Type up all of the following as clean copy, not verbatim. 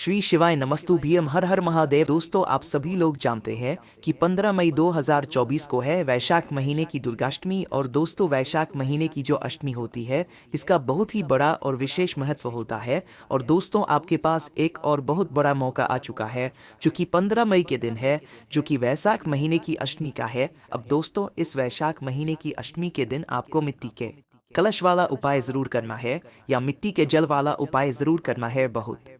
श्री शिवाय नमस्तु भीम हर हर महादेव। दोस्तों, आप सभी लोग जानते हैं कि 15 मई 2024 को है वैशाख महीने की दुर्गाष्टमी। और दोस्तों, वैशाख महीने की जो अष्टमी होती है इसका बहुत ही बड़ा और विशेष महत्व होता है। और दोस्तों, आपके पास एक और बहुत बड़ा मौका आ चुका है जो कि 15 मई के दिन है, जो कि वैशाख महीने की अष्टमी का है। अब दोस्तों, इस वैशाख महीने की अष्टमी के दिन आपको मिट्टी के कलश वाला उपाय जरूर करना है, या मिट्टी के जल वाला उपाय जरूर करना है। बहुत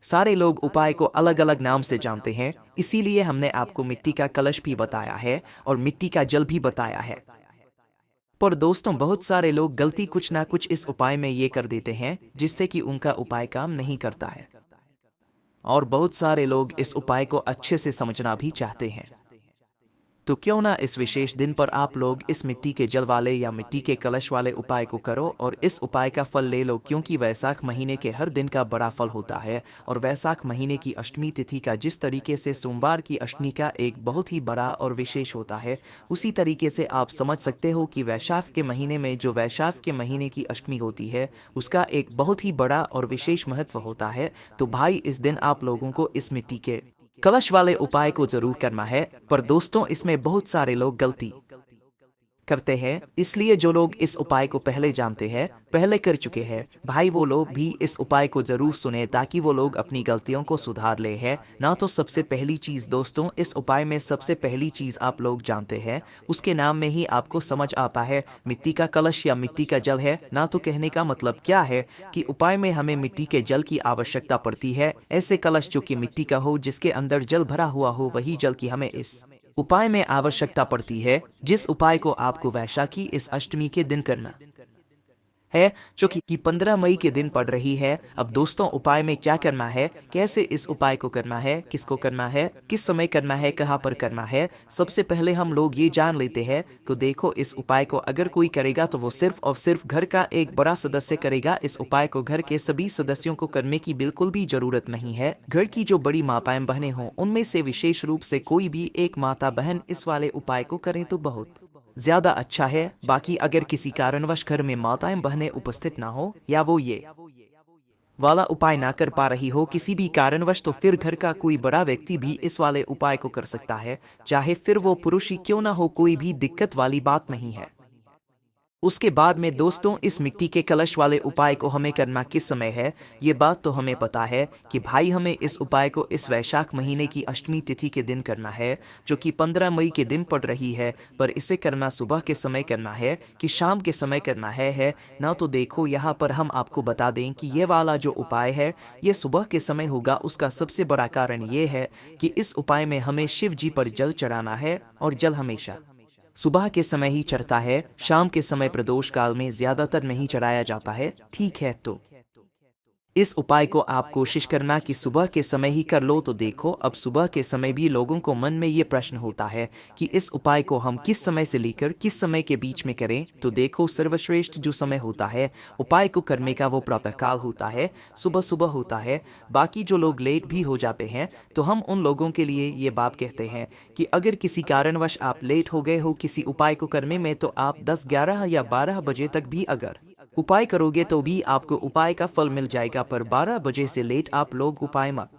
सारे लोग उपाय को अलग अलग नाम से जानते हैं, इसीलिए हमने आपको मिट्टी का कलश भी बताया है और मिट्टी का जल भी बताया है। पर दोस्तों, बहुत सारे लोग गलती कुछ ना कुछ इस उपाय में ये कर देते हैं जिससे कि उनका उपाय काम नहीं करता है। और बहुत सारे लोग इस उपाय को अच्छे से समझना भी चाहते हैं। तो क्यों ना इस विशेष दिन पर आप लोग इस मिट्टी के जल वाले या मिट्टी के कलश वाले उपाय को करो और इस उपाय का फल ले लो, क्योंकि वैशाख महीने के हर दिन का बड़ा फल होता है। और वैशाख महीने की अष्टमी तिथि का जिस तरीके से सोमवार की अष्टमी का एक बहुत ही बड़ा और विशेष होता है, उसी तरीके से आप समझ सकते हो कि वैशाख के महीने में जो वैशाख के महीने की अष्टमी होती है उसका एक बहुत ही बड़ा और विशेष महत्व होता है। तो भाई, इस दिन आप लोगों को इस मिट्टी के कलश वाले उपाय को जरूर करना है। पर दोस्तों, इसमें बहुत सारे लोग गलती करते हैं, इसलिए जो लोग इस उपाय को पहले जानते हैं, पहले कर चुके हैं, भाई वो लोग भी इस उपाय को जरूर सुने ताकि वो लोग अपनी गलतियों को सुधार ले हैं ना। तो सबसे पहली चीज दोस्तों, इस उपाय में सबसे पहली चीज आप लोग जानते हैं, उसके नाम में ही आपको समझ आता है, मिट्टी का कलश या मिट्टी का जल है ना। तो कहने का मतलब क्या है कि उपाय में हमें मिट्टी के जल की आवश्यकता पड़ती है। ऐसे कलश जो कि मिट्टी का हो, जिसके अंदर जल भरा हुआ हो, वही जल की हमें इस उपाय में आवश्यकता पड़ती है, जिस उपाय को आपको वैशाखी इस अष्टमी के दिन करना है, जो कि 15 मई के दिन पड़ रही है। अब दोस्तों, उपाय में क्या करना है, कैसे इस उपाय को करना है, किसको करना है, किस समय करना है, कहाँ पर करना है, सबसे पहले हम लोग ये जान लेते हैं। तो देखो, इस उपाय को अगर कोई करेगा तो वो सिर्फ और सिर्फ घर का एक बड़ा सदस्य करेगा। इस उपाय को घर के सभी सदस्यों को करने की बिल्कुल भी जरूरत नहीं है। घर की जो बड़ी माताएं बहनें हों, उनमें से विशेष रूप से कोई भी एक माता बहन इस वाले उपाय को करें तो बहुत ज्यादा अच्छा है। बाकी अगर किसी कारणवश घर में माताएं बहनें उपस्थित ना हो, या वो ये वाला उपाय ना कर पा रही हो किसी भी कारणवश, तो फिर घर का कोई बड़ा व्यक्ति भी इस वाले उपाय को कर सकता है, चाहे फिर वो पुरुष ही क्यों ना हो, कोई भी दिक्कत वाली बात नहीं है। उसके बाद में दोस्तों, इस मिट्टी के कलश वाले उपाय को हमें करना किस समय है, ये बात तो हमें पता है कि भाई हमें इस उपाय को इस वैशाख महीने की अष्टमी तिथि के दिन करना है, जो कि 15 मई के दिन पड़ रही है। पर इसे करना सुबह के समय करना है कि शाम के समय करना है ना। तो देखो, यहाँ पर हम आपको बता दें कि ये वाला जो उपाय है ये सुबह के समय होगा। उसका सबसे बड़ा कारण ये है कि इस उपाय में हमें शिव जी पर जल चढ़ाना है, और जल हमेशा सुबह के समय ही चढ़ता है, शाम के समय प्रदोष काल में ज्यादातर नहीं चढ़ाया जाता है। ठीक है, तो इस उपाय को आप कोशिश करना कि सुबह के समय ही कर लो। तो देखो, अब सुबह के समय भी लोगों को मन में ये प्रश्न होता है कि इस उपाय को हम किस समय से लेकर किस समय के बीच में करें। तो देखो, सर्वश्रेष्ठ जो समय होता है उपाय को करने का वो प्रातःकाल होता है, सुबह सुबह होता है। बाकी जो लोग लेट भी हो जाते हैं, तो हम उन लोगों के लिए ये बात कहते हैं कि अगर किसी कारणवश आप लेट हो गए हो किसी उपाय को करने में, तो आप 10, 11 या 12 बजे तक भी अगर उपाय करोगे तो भी आपको उपाय का फल मिल जाएगा। पर 12 बजे से लेट आप लोग उपाय मत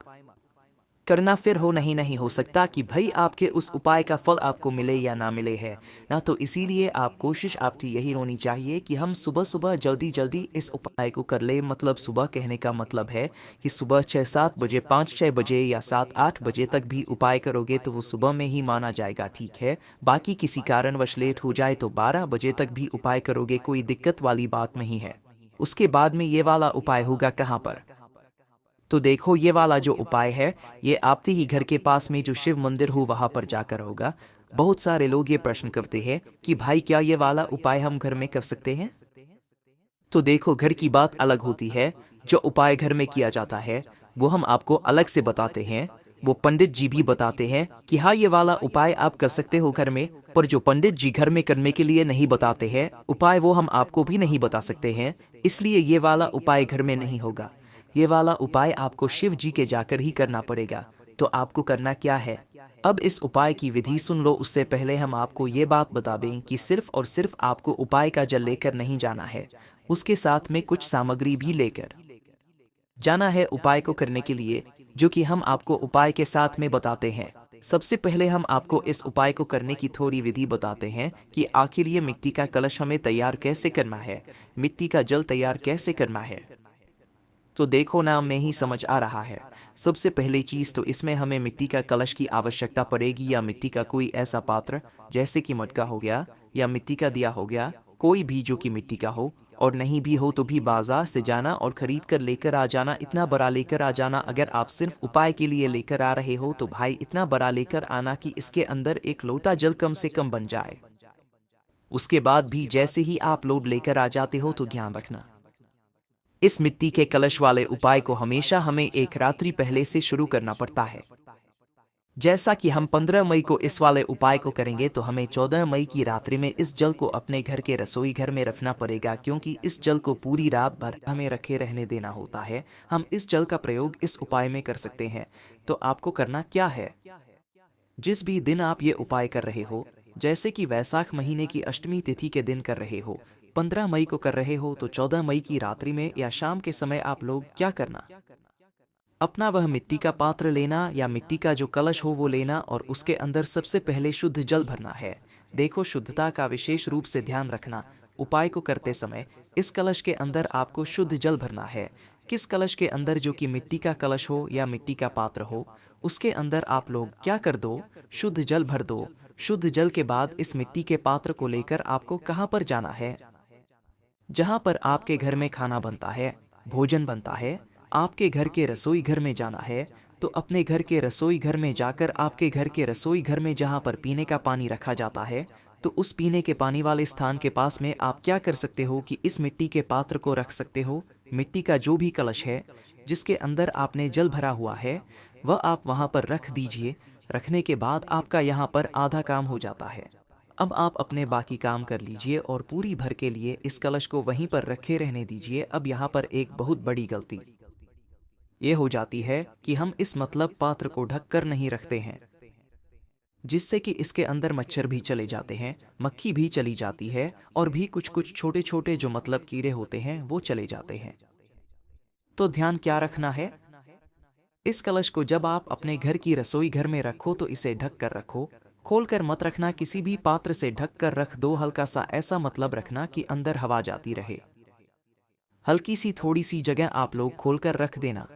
करना, फिर हो नहीं हो सकता कि भाई आपके उस उपाय का फल आपको मिले या ना मिले है ना। तो इसीलिए आप कोशिश आपकी यही होनी चाहिए कि हम सुबह सुबह जल्दी जल्दी इस उपाय को कर ले। मतलब सुबह कहने का मतलब है कि सुबह 6-7 बजे, 5-6 बजे या 7-8 बजे तक भी उपाय करोगे तो वो सुबह में ही माना जाएगा। ठीक है, बाकी किसी कारणवश लेट हो जाए तो 12 बजे तक भी उपाय करोगे, कोई दिक्कत वाली बात नहीं है। उसके बाद में ये वाला उपाय होगा कहाँ पर, तो देखो, ये वाला जो उपाय है ये आपके ही घर के पास में जो शिव मंदिर हो वहां पर जाकर होगा। बहुत सारे लोग ये प्रश्न करते हैं कि भाई क्या ये वाला उपाय हम घर में कर सकते हैं। तो देखो, घर की बात अलग होती है। जो उपाय घर में किया जाता है वो हम आपको अलग से बताते हैं। वो पंडित जी भी बताते हैं कि हाँ, ये वाला उपाय आप कर सकते हो घर में। पर जो पंडित जी घर में करने के लिए नहीं बताते हैं उपाय, वो हम आपको भी नहीं बता सकते हैं। इसलिए ये वाला उपाय घर में नहीं होगा। ये वाला उपाय आपको शिव जी के जाकर ही करना पड़ेगा। तो आपको करना क्या है, अब इस उपाय की विधि सुन लो। उससे पहले हम आपको ये बात बता दें कि सिर्फ और सिर्फ आपको उपाय का जल लेकर नहीं जाना है, उसके साथ में कुछ सामग्री भी लेकर जाना है उपाय को करने के लिए, जो कि हम आपको उपाय के साथ में बताते हैं। सबसे पहले हम आपको इस उपाय को करने की थोड़ी विधि बताते हैं कि आखिर ये मिट्टी का कलश हमें तैयार कैसे करना है, मिट्टी का जल तैयार कैसे करना है। तो देखो नाम में ही समझ आ रहा है। सबसे पहली चीज़ तो इसमें हमें मिट्टी का कलश की आवश्यकता पड़ेगी, या मिट्टी का कोई ऐसा पात्र जैसे कि मटका हो गया या मिट्टी का दिया हो गया, कोई भी जो कि मिट्टी का हो। और नहीं भी हो तो भी बाजार से जाना और खरीद कर लेकर आ जाना, इतना बड़ा लेकर आ जाना। अगर आप सिर्फ उपाय के लिए लेकर आ रहे हो तो भाई इतना बड़ा लेकर आना कि इसके अंदर एक लोटा जल कम से कम बन जाए। उसके बाद भी जैसे ही आप लोड लेकर आ जाते हो तो ध्यान रखना, इस मिट्टी के कलश वाले उपाय को हमेशा हमें एक रात्रि पहले से शुरू करना पड़ता है। जैसा कि हम 15 मई को इस वाले उपाय को करेंगे तो हमें 14 मई की रात्रि में इस जल को अपने घर के रसोई घर में रखना पड़ेगा, क्योंकि इस जल को पूरी रात भर हमें रखे रहने देना होता है। हम इस जल का प्रयोग इस उपाय में कर सकते हैं। तो आपको करना क्या है, जिस भी दिन आप ये उपाय कर रहे हो, जैसे कि वैशाख महीने की अष्टमी तिथि के दिन कर रहे हो, 15 मई को कर रहे हो, तो 14 मई की रात्रि में या शाम के समय आप लोग क्या करना, अपना वह मिट्टी का पात्र लेना या मिट्टी का जो कलश हो वो लेना, और उसके अंदर सबसे पहले शुद्ध जल भरना है। देखो, शुद्धता का विशेष रूप से ध्यान रखना। उपाय को करते समय इस कलश के अंदर आपको शुद्ध जल भरना है। किस कलश के अंदर, जो कि मिट्टी का कलश हो या मिट्टी का पात्र हो, उसके अंदर आप लोग क्या कर दो, शुद्ध जल भर दो। शुद्ध जल के बाद इस मिट्टी के पात्र को लेकर आपको कहाँ पर जाना है, जहाँ पर आपके घर में खाना बनता है, भोजन बनता है, आपके घर के रसोई घर में जाना है। तो अपने घर के रसोई घर में जाकर आपके घर के रसोई घर में जहाँ पर पीने का पानी रखा जाता है, तो उस पीने के पानी वाले स्थान के पास में आप क्या कर सकते हो कि इस मिट्टी के पात्र को रख सकते हो। मिट्टी का जो भी कलश है जिसके अंदर आपने जल भरा हुआ है, वह आप वहाँ पर रख दीजिए। रखने के बाद आपका यहाँ पर आधा काम हो जाता है। अब आप अपने बाकी काम कर लीजिए और पूरी भर के लिए इस कलश को वहीं पर रखे रहने दीजिए। अब यहाँ पर एक बहुत बड़ी गलती ये हो जाती है कि हम इस मतलब पात्र को ढक कर नहीं रखते हैं, जिससे कि इसके अंदर मच्छर भी चले जाते हैं, मक्खी भी चली जाती है, और भी कुछ कुछ छोटे छोटे जो मतलब कीड़े होते हैं वो चले जाते हैं। तो ध्यान क्या रखना है, इस कलश को जब आप अपने घर की रसोई घर में रखो तो इसे ढक कर रखो, खोल कर मत रखना। किसी भी पात्र से ढक कर रख दो, हल्का सा ऐसा मतलब रखना कि अंदर हवा जाती रहे। हल्की सी थोड़ी सी जगह आप लोग खोल कर रख देना।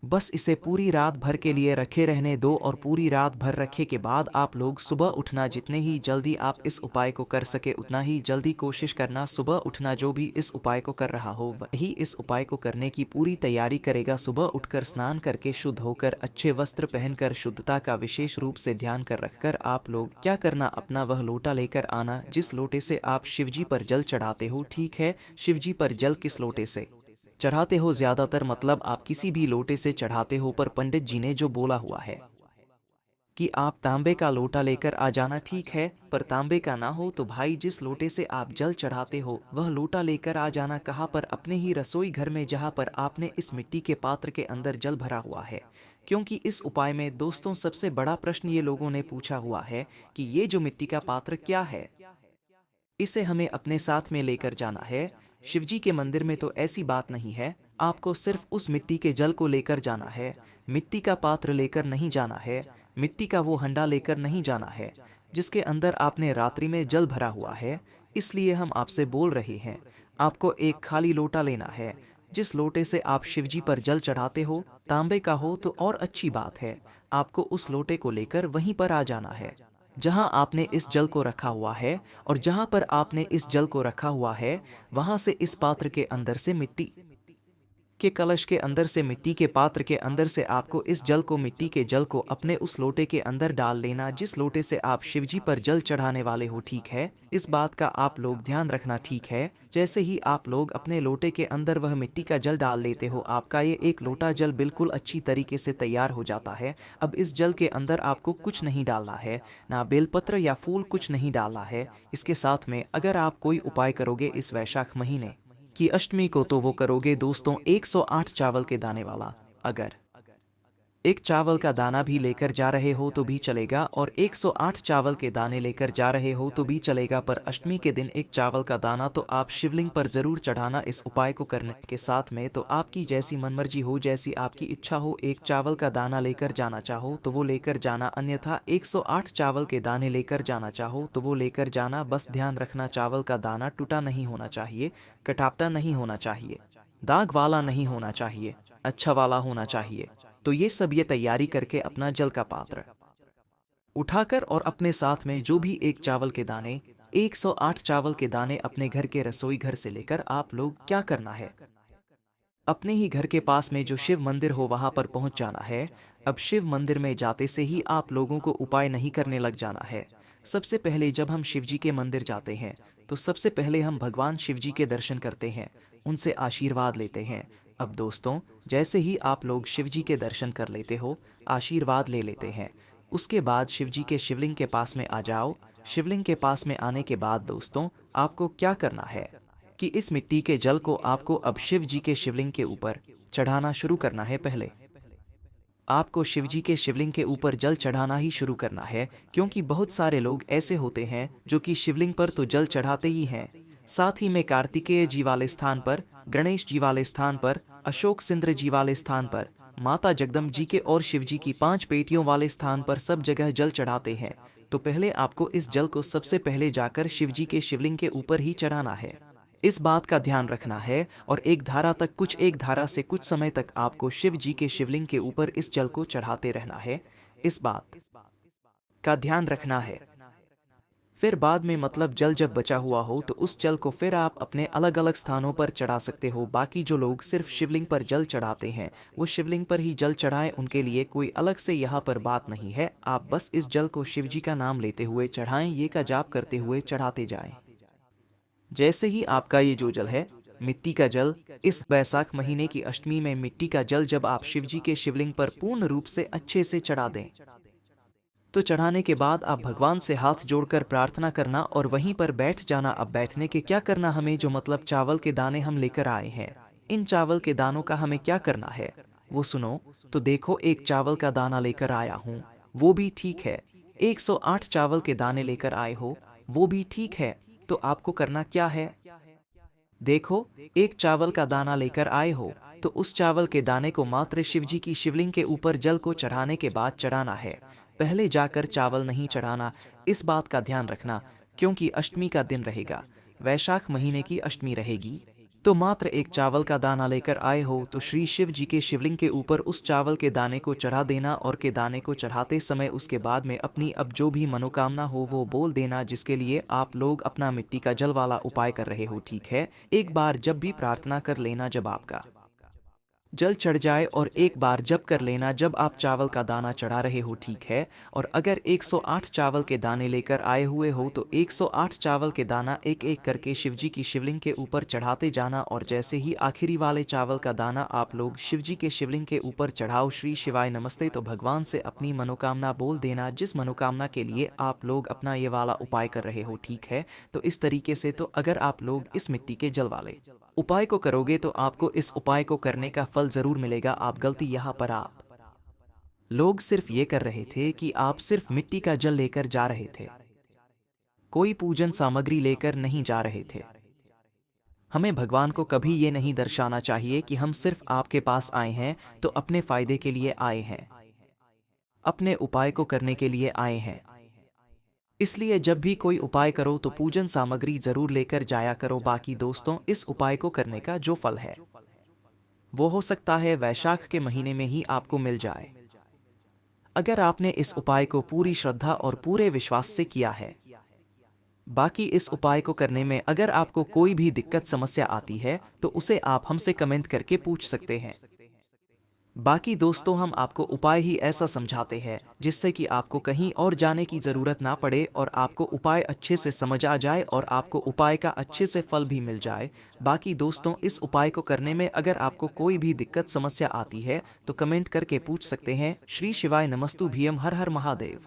बस इसे पूरी रात भर के लिए रखे रहने दो, और पूरी रात भर रखे के बाद आप लोग सुबह उठना। जितने ही जल्दी आप इस उपाय को कर सके उतना ही जल्दी कोशिश करना सुबह उठना। जो भी इस उपाय को कर रहा हो वही इस उपाय को करने की पूरी तैयारी करेगा। सुबह उठकर स्नान करके शुद्ध होकर अच्छे वस्त्र पहनकर शुद्धता का विशेष रूप से ध्यान कर रखकर आप लोग क्या करना, अपना वह लोटा लेकर आना जिस लोटे से आप शिवजी पर जल चढ़ाते हो। ठीक है, शिवजी पर जल किस लोटे से चढ़ाते हो, ज्यादातर मतलब आप किसी भी लोटे से चढ़ाते हो, पर पंडित जी ने जो बोला हुआ है कि आप तांबे का लोटा लेकर आ जाना। ठीक है, पर तांबे का ना हो तो भाई जिस लोटे से आप जल चढ़ाते हो वह लोटा लेकर आ जाना। कहाँ पर, अपने ही रसोई घर में, जहाँ पर आपने इस मिट्टी के पात्र के अंदर जल भरा हुआ है। क्योंकि इस उपाय में दोस्तों सबसे बड़ा प्रश्न ये लोगों ने पूछा हुआ है कि ये जो मिट्टी का पात्र क्या है, इसे हमें अपने साथ में लेकर जाना है। शिवजी के मंदिर में तो ऐसी बात नहीं है, आपको सिर्फ उस मिट्टी के जल को लेकर जाना है। मिट्टी का पात्र लेकर नहीं जाना है, मिट्टी का वो हंडा लेकर नहीं जाना है जिसके अंदर आपने रात्रि में जल भरा हुआ है। इसलिए हम आपसे बोल रहे हैं, आपको एक खाली लोटा लेना है। जिस लोटे से आप शिवजी पर जल चढ़ाते हो, तांबे का हो तो और अच्छी बात है। आपको उस लोटे को लेकर वहीं पर आ जाना है जहां आपने इस जल को रखा हुआ है, और जहां पर आपने इस जल को रखा हुआ है वहां से इस पात्र के अंदर से मिट्टी के कलश के अंदर से, मिट्टी के पात्र के अंदर से आपको इस जल को, मिट्टी के जल को अपने उस लोटे के अंदर डाल लेना जिस लोटे से आप शिवजी पर जल चढ़ाने वाले हो। ठीक है, इस बात का आप लोग ध्यान रखना। ठीक है, जैसे ही आप लोग अपने लोटे के अंदर वह मिट्टी का जल डाल लेते हो, आपका ये एक लोटा जल बिल्कुल अच्छी तरीके से तैयार हो जाता है। अब इस जल के अंदर आपको कुछ नहीं डालना है, ना बेलपत्र या फूल, कुछ नहीं डालना है। इसके साथ में अगर आप कोई उपाय करोगे इस वैशाख महीने की अष्टमी को तो वो करोगे दोस्तों 108 चावल के दाने वाला। अगर एक चावल का दाना भी लेकर जा रहे हो तो भी चलेगा और 108 चावल के दाने लेकर जा रहे हो तो भी चलेगा, पर अष्टमी के दिन एक चावल का दाना तो आप शिवलिंग पर जरूर चढ़ाना। इस उपाय को करने के साथ में तो आपकी जैसी मनमर्जी हो, जैसी आपकी इच्छा हो, एक चावल का दाना लेकर जाना चाहो तो वो लेकर जाना, अन्यथा 108 चावल के दाने लेकर जाना चाहो तो वो लेकर जाना। बस ध्यान रखना चावल का दाना टूटा नहीं होना चाहिए, कटापटा नहीं होना चाहिए, दाग वाला नहीं होना चाहिए, अच्छा वाला होना चाहिए। तो ये सब ये तैयारी करके अपना जल का पात्र उठाकर और अपने साथ में जो भी एक चावल के दाने 108 चावल के दाने अपने घर के रसोई घर से लेकर आप लोग क्या करना है, अपने ही घर के पास में जो शिव मंदिर हो वहां पर पहुंच जाना है। अब शिव मंदिर में जाते से ही आप लोगों को उपाय नहीं करने लग जाना है। सबसे पहले जब हम शिव जी के मंदिर जाते हैं तो सबसे पहले हम भगवान शिव जी के दर्शन करते हैं, उनसे आशीर्वाद लेते हैं। अब दोस्तों, जैसे ही आप लोग शिव जी के दर्शन कर लेते हो, आशीर्वाद ले लेते हैं, उसके बाद शिव जी के शिवलिंग के पास में आ जाओ। शिवलिंग के पास में आने के बाद दोस्तों, आपको क्या करना है कि इस मिट्टी के जल को आपको अब शिव जी के शिवलिंग के ऊपर चढ़ाना शुरू करना है। पहले आपको शिव जी के शिवलिंग के ऊपर जल चढ़ाना ही शुरू करना है, क्योंकि बहुत सारे लोग ऐसे होते हैं जो कि शिवलिंग पर तो जल चढ़ाते ही हैं, साथ ही में कार्तिकेय जी वाले स्थान पर, गणेश जी वाले स्थान पर, अशोक सिंद्र जी वाले स्थान पर, माता जगदम्ब जी के और शिव जी की 5 पेटियों वाले स्थान पर सब जगह जल चढ़ाते हैं। तो पहले आपको इस जल को सबसे पहले जाकर शिव जी के शिवलिंग के ऊपर ही चढ़ाना है। इस बात का ध्यान रखना है और एक धारा से कुछ समय तक आपको शिव जी के शिवलिंग के ऊपर इस जल को चढ़ाते रहना है। इस बात का ध्यान रखना है। फिर बाद में मतलब जल जब बचा हुआ हो तो उस जल को फिर आप अपने अलग अलग स्थानों पर चढ़ा सकते हो। बाकी जो लोग सिर्फ शिवलिंग पर जल चढ़ाते हैं वो शिवलिंग पर ही जल चढ़ाएं, उनके लिए कोई अलग से यहाँ पर बात नहीं है। आप बस इस जल को शिव जी का नाम लेते हुए चढ़ाएं, ये का जाप करते हुए चढ़ाते जाएं। जैसे ही आपका ये जो जल है, मिट्टी का जल, इस वैशाख महीने की अष्टमी में मिट्टी का जल जब आप शिव जी के शिवलिंग पर पूर्ण रूप से अच्छे से चढ़ा दें, तो चढ़ाने के बाद आप भगवान से हाथ जोड़कर प्रार्थना करना और वहीं पर बैठ जाना। अब बैठने के क्या करना हमें, जो मतलब चावल के दाने हम लेकर आए हैं, इन चावल के दानों का हमें क्या करना है वो सुनो। तो देखो, एक चावल का दाना लेकर आया हूँ, वो भी ठीक है। 108 चावल के दाने लेकर आए हो, वो भी ठीक है। तो आपको करना क्या है, देखो, एक चावल का दाना लेकर आए हो तो उस चावल के दाने को मात्र शिव जी की शिवलिंग के ऊपर जल को चढ़ाने के बाद चढ़ाना है, पहले जाकर चावल नहीं चढ़ाना। इस बात का ध्यान रखना, क्योंकि अष्टमी का दिन रहेगा, वैशाख महीने की अष्टमी रहेगी। तो मात्र एक चावल का दाना लेकर आए हो तो श्री शिव जी के शिवलिंग के ऊपर उस चावल के दाने को चढ़ा देना और के दाने को चढ़ाते समय उसके बाद में अपनी अब जो भी मनोकामना हो वो बोल देना, जिसके लिए आप लोग अपना मिट्टी का जल वाला उपाय कर रहे हो। ठीक है, एक बार जब भी प्रार्थना कर लेना जब आपका जल चढ़ जाए, और एक बार जब कर लेना जब आप चावल का दाना चढ़ा रहे हो। ठीक है, और अगर 108 चावल के दाने लेकर आए हुए हो तो 108 चावल के दाना एक एक करके शिवजी की शिवलिंग के ऊपर चढ़ाते जाना। और जैसे ही आखिरी वाले चावल का दाना आप लोग शिवजी के शिवलिंग के ऊपर चढ़ाओ श्री शिवाय नमस्ते, तो भगवान से अपनी मनोकामना बोल देना, जिस मनोकामना के लिए आप लोग अपना ये वाला उपाय कर रहे हो। ठीक है, तो इस तरीके से तो अगर आप लोग इस मिट्टी के जल वाले उपाय को करोगे तो आपको इस उपाय को करने का फल जरूर मिलेगा। आप गलती यहाँ पर आप लोग सिर्फ ये कर रहे थे कि आप सिर्फ मिट्टी का जल लेकर जा रहे थे, कोई पूजन सामग्री लेकर नहीं जा रहे थे। हमें भगवान को कभी ये नहीं दर्शाना चाहिए कि हम सिर्फ आपके पास आए हैं तो अपने फायदे के लिए आए हैं, अपने उपाय को करने के लिए आए हैं। इसलिए जब भी कोई उपाय करो तो पूजन सामग्री जरूर लेकर जाया करो। बाकी दोस्तों, इस उपाय को करने का जो फल है वो हो सकता है वैशाख के महीने में ही आपको मिल जाए, अगर आपने इस उपाय को पूरी श्रद्धा और पूरे विश्वास से किया है। बाकी इस उपाय को करने में अगर आपको कोई भी दिक्कत समस्या आती है तो उसे आप हमसे कमेंट करके पूछ सकते हैं। बाकी दोस्तों, हम आपको उपाय ही ऐसा समझाते हैं जिससे कि आपको कहीं और जाने की ज़रूरत ना पड़े और आपको उपाय अच्छे से समझ आ जाए और आपको उपाय का अच्छे से फल भी मिल जाए। बाकी दोस्तों, इस उपाय को करने में अगर आपको कोई भी दिक्कत समस्या आती है तो कमेंट करके पूछ सकते हैं। श्री शिवाय नमस्तु भीम, हर हर महादेव।